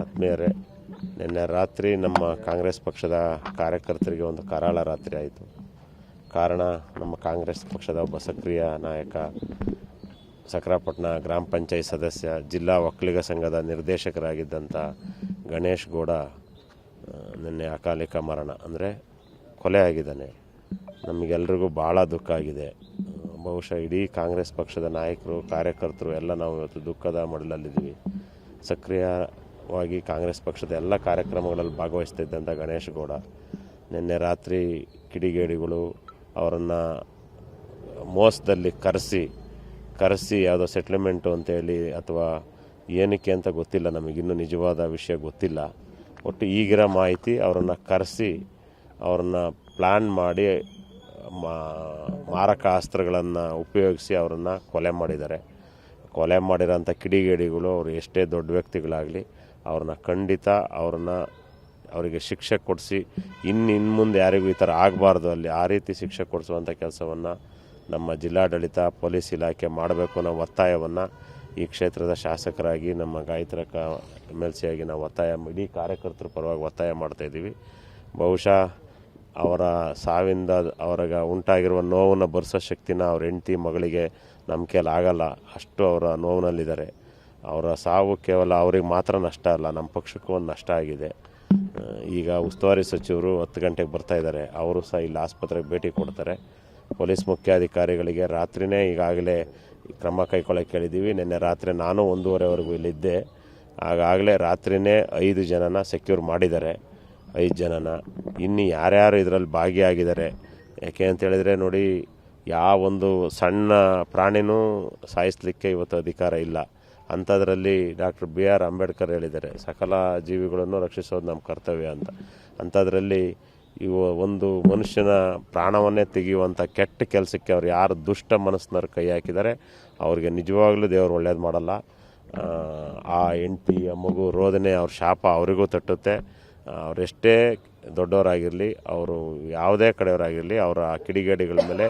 ಆತ್ಮೀಯರೇ, ನಿನ್ನೆ ರಾತ್ರಿ ನಮ್ಮ ಕಾಂಗ್ರೆಸ್ ಪಕ್ಷದ ಕಾರ್ಯಕರ್ತರಿಗೆ ಒಂದು ಕರಾಳ ರಾತ್ರಿ ಆಯಿತು. ಕಾರಣ, ನಮ್ಮ ಕಾಂಗ್ರೆಸ್ ಪಕ್ಷದ ಒಬ್ಬ ಸಕ್ರಿಯ ನಾಯಕ, ಸಕ್ರಾಪಟ್ಟಣ ಗ್ರಾಮ ಪಂಚಾಯತ್ ಸದಸ್ಯ, ಜಿಲ್ಲಾ ಒಕ್ಕಲಿಗ ಸಂಘದ ನಿರ್ದೇಶಕರಾಗಿದ್ದಂಥ ಗಣೇಶ್ ಗೌಡ ನಿನ್ನೆ ಅಕಾಲಿಕ ಮರಣ ಅಂದರೆ ಕೊಲೆ ಆಗಿದ್ದಾನೆ. ನಮಗೆಲ್ರಿಗೂ ಭಾಳ ದುಃಖ ಆಗಿದೆ. ಬಹುಶಃ ಇಡೀ ಕಾಂಗ್ರೆಸ್ ಪಕ್ಷದ ನಾಯಕರು, ಕಾರ್ಯಕರ್ತರು ಎಲ್ಲ ನಾವು ಇವತ್ತು ದುಃಖದ ಮಡಲಲ್ಲಿದ್ದೀವಿ. ಸಕ್ರಿಯವಾಗಿ ಕಾಂಗ್ರೆಸ್ ಪಕ್ಷದ ಎಲ್ಲ ಕಾರ್ಯಕ್ರಮಗಳಲ್ಲಿ ಭಾಗವಹಿಸ್ತಿದ್ದಂಥ ಗಣೇಶ್ ಗೌಡ ನಿನ್ನೆ ರಾತ್ರಿ ಕಿಡಿಗೇಡಿಗಳು ಅವರನ್ನು ಮೋಸದಲ್ಲಿ ಕರೆಸಿ ಯಾವುದೋ ಸೆಟ್ಲ್ಮೆಂಟು ಅಂತೇಳಿ ಅಥವಾ ಏನಕ್ಕೆ ಅಂತ ಗೊತ್ತಿಲ್ಲ, ನಮಗಿನ್ನೂ ನಿಜವಾದ ವಿಷಯ ಗೊತ್ತಿಲ್ಲ. ಒಟ್ಟು ಈಗಿರೋ ಮಾಹಿತಿ ಅವರನ್ನು ಕರೆಸಿ ಅವ್ರನ್ನ ಪ್ಲ್ಯಾನ್ ಮಾಡಿ ಮಾರಕ ಅಸ್ತ್ರಗಳನ್ನು ಉಪಯೋಗಿಸಿ ಅವರನ್ನು ಕೊಲೆ ಮಾಡಿದ್ದಾರೆ. ಕೊಲೆ ಮಾಡಿರೋಂಥ ಕಿಡಿಗೇಡಿಗಳು ಅವರು ಎಷ್ಟೇ ದೊಡ್ಡ ವ್ಯಕ್ತಿಗಳಾಗಲಿ ಅವ್ರನ್ನ ಖಂಡಿತ ಅವರಿಗೆ ಶಿಕ್ಷೆ ಕೊಡಿಸಿ ಇನ್ನು ಮುಂದೆ ಯಾರಿಗೂ ಈ ಥರ ಆಗಬಾರ್ದು, ಅಲ್ಲಿ ಆ ರೀತಿ ಶಿಕ್ಷೆ ಕೊಡಿಸುವಂಥ ಕೆಲಸವನ್ನು ನಮ್ಮ ಜಿಲ್ಲಾಡಳಿತ, ಪೊಲೀಸ್ ಇಲಾಖೆ ಮಾಡಬೇಕು ಅನ್ನೋ ಒತ್ತಾಯವನ್ನು ಈ ಕ್ಷೇತ್ರದ ಶಾಸಕರಾಗಿ, ನಮ್ಮ ಗಾಯತ್ರ MLC ಆಗಿ ನಾವು ಇಡೀ ಕಾರ್ಯಕರ್ತರ ಪರವಾಗಿ ಒತ್ತಾಯ ಮಾಡ್ತಾಯಿದ್ದೀವಿ. ಬಹುಶಃ ಅವರ ಸಾವಿಂದ ಅವ್ರಿಗೆ ಉಂಟಾಗಿರುವ ನೋವನ್ನು ಭರಿಸೋ ಶಕ್ತಿನ ಅವ್ರ ಹೆಂಡತಿ ಮಗಳಿಗೆ ನಮ್ಮ ಕೈಯಲ್ಲಿ ಆಗಲ್ಲ, ಅಷ್ಟು ಅವರ ನೋವಿನಲ್ಲಿದ್ದಾರೆ. ಅವರ ಸಾವು ಕೇವಲ ಅವ್ರಿಗೆ ಮಾತ್ರ ನಷ್ಟ ಅಲ್ಲ, ನಮ್ಮ ಪಕ್ಷಕ್ಕೂ ಒಂದು ನಷ್ಟ ಆಗಿದೆ. ಈಗ ಉಸ್ತುವಾರಿ ಸಚಿವರು 10 ಗಂಟೆಗೆ ಬರ್ತಾಯಿದ್ದಾರೆ, ಅವರು ಸಹ ಇಲ್ಲಿ ಆಸ್ಪತ್ರೆಗೆ ಭೇಟಿ ಕೊಡ್ತಾರೆ. ಪೊಲೀಸ್ ಮುಖ್ಯಾಧಿಕಾರಿಗಳಿಗೆ ರಾತ್ರಿಯೇ ಈಗಾಗಲೇ ಕ್ರಮ ಕೈಗೊಳ್ಳೋಕೆ ಹೇಳಿದ್ದೀವಿ. ನಿನ್ನೆ ರಾತ್ರಿ ನಾನು 1:30ವರೆಗೂ ಇಲ್ಲಿದ್ದೆ. ಆಗಾಗಲೇ ರಾತ್ರಿಯೇ 5 ಜನನ ಸೆಕ್ಯೂರ್ ಮಾಡಿದ್ದಾರೆ. 5 ಜನನ ಇನ್ನು ಯಾರ್ಯಾರು ಇದರಲ್ಲಿ ಭಾಗಿಯಾಗಿದ್ದಾರೆ, ಯಾಕೆ ಅಂತೇಳಿದರೆ ನೋಡಿ, ಯಾವೊಂದು ಸಣ್ಣ ಪ್ರಾಣಿನೂ ಸಾಯಿಸಲಿಕ್ಕೆ ಇವತ್ತು ಅಧಿಕಾರ ಇಲ್ಲ. ಅಂಥದ್ರಲ್ಲಿ ಡಾಕ್ಟರ್ BR ಅಂಬೇಡ್ಕರ್ ಹೇಳಿದ್ದಾರೆ, ಸಕಲ ಜೀವಿಗಳನ್ನು ರಕ್ಷಿಸೋದು ನಮ್ಮ ಕರ್ತವ್ಯ ಅಂತ. ಅಂಥದ್ರಲ್ಲಿ ಒಂದು ಮನುಷ್ಯನ ಪ್ರಾಣವನ್ನೇ ತೆಗೆಯುವಂಥ ಕೆಟ್ಟ ಕೆಲಸಕ್ಕೆ ಅವ್ರು ಯಾರು ದುಷ್ಟ ಮನಸ್ಸಿನವ್ರು ಕೈ ಹಾಕಿದ್ದಾರೆ ಅವ್ರಿಗೆ ನಿಜವಾಗ್ಲೂ ದೇವರು ಒಳ್ಳೇದು ಮಾಡಲ್ಲ. ಆ ಹೆಂಡತಿ, ಆ ಮಗು ರೋದನೆ, ಅವ್ರ ಶಾಪ ಅವರಿಗೂ ತಟ್ಟುತ್ತೆ. ಅವರೆಷ್ಟೇ ದೊಡ್ಡವರಾಗಿರಲಿ, ಅವರು ಯಾವುದೇ ಕಡೆಯವರಾಗಿರಲಿ, ಅವರ ಕಿಡಿಗೇಡಿಗಳ ಮೇಲೆ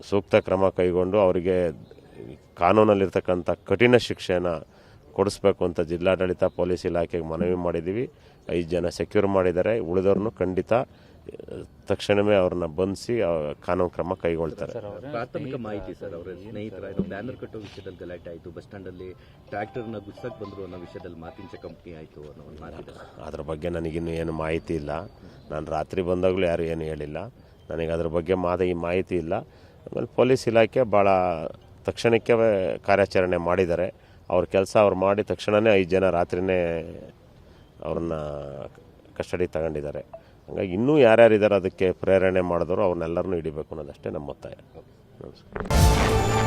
ಸೂಕ್ತ ಕ್ರಮ ಕೈಗೊಂಡು ಅವರಿಗೆ ಕಾನೂನಲ್ಲಿರ್ತಕ್ಕಂಥ ಕಠಿಣ ಶಿಕ್ಷೆಯನ್ನು ಕೊಡಿಸ್ಬೇಕು ಅಂತ ಜಿಲ್ಲಾಡಳಿತ, ಪೊಲೀಸ್ ಇಲಾಖೆಗೆ ಮನವಿ ಮಾಡಿದ್ದೀವಿ. 5 ಜನ ಸೆಕ್ಯೂರ್ ಮಾಡಿದ್ದಾರೆ. ಉಳಿದವ್ರನ್ನು ಖಂಡಿತ ತಕ್ಷಣವೇ ಅವ್ರನ್ನ ಬಂಧಿಸಿ ಕಾನೂನು ಕ್ರಮ ಕೈಗೊಳ್ತಾರೆ. ಪ್ರಾಥಮಿಕ ಮಾಹಿತಿ ಸರ್, ಅವರ ಸ್ನೇಹಿತರ ಬ್ಯಾನರ್ ಕಟ್ಟೋ ವಿಷಯದಲ್ಲಿ ಗಲಾಟೆ ಆಯಿತು, ಬಸ್ ಸ್ಟ್ಯಾಂಡಲ್ಲಿ ಟ್ರ್ಯಾಕ್ಟರ್ನ ಗುಡ್ಸಕ್ಕೆ ಬಂದರು ಅನ್ನೋ ವಿಷಯದಲ್ಲಿ ಮಾತಿನ ಚಕಮಕಿ ಆಯಿತು ಅನ್ನೋ ಒಂದು ಮಾತಿದೆ. ಅದ್ರ ಬಗ್ಗೆ ನನಗಿನ್ನೂ ಏನು ಮಾಹಿತಿ ಇಲ್ಲ. ನಾನು ರಾತ್ರಿ ಬಂದಾಗಲೂ ಯಾರು ಏನು ಹೇಳಿಲ್ಲ. ನನಗೆ ಅದ್ರ ಬಗ್ಗೆ ಈ ಮಾಹಿತಿ ಇಲ್ಲ. ಆಮೇಲೆ ಪೊಲೀಸ್ ಇಲಾಖೆ ಭಾಳ ತಕ್ಷಣಕ್ಕೆ ಕಾರ್ಯಾಚರಣೆ ಮಾಡಿದ್ದಾರೆ. ಅವ್ರ ಕೆಲಸ ಅವ್ರು ಮಾಡಿ ತಕ್ಷಣವೇ 5 ಜನ ರಾತ್ರಿಯೇ ಅವ್ರನ್ನ ಕಸ್ಟಡಿ ತಗೊಂಡಿದ್ದಾರೆ. ಹಾಗಾಗಿ ಇನ್ನೂ ಯಾರ್ಯಾರಿದ್ದಾರೆ ಅದಕ್ಕೆ ಪ್ರೇರಣೆ ಮಾಡಿದವರು ಅವ್ರನ್ನೆಲ್ಲರನ್ನೂ ಹಿಡಿಬೇಕು ಅನ್ನೋದಷ್ಟೇ ನಮ್ಮ ಒತ್ತಾಯ. ನಮಸ್ಕಾರ.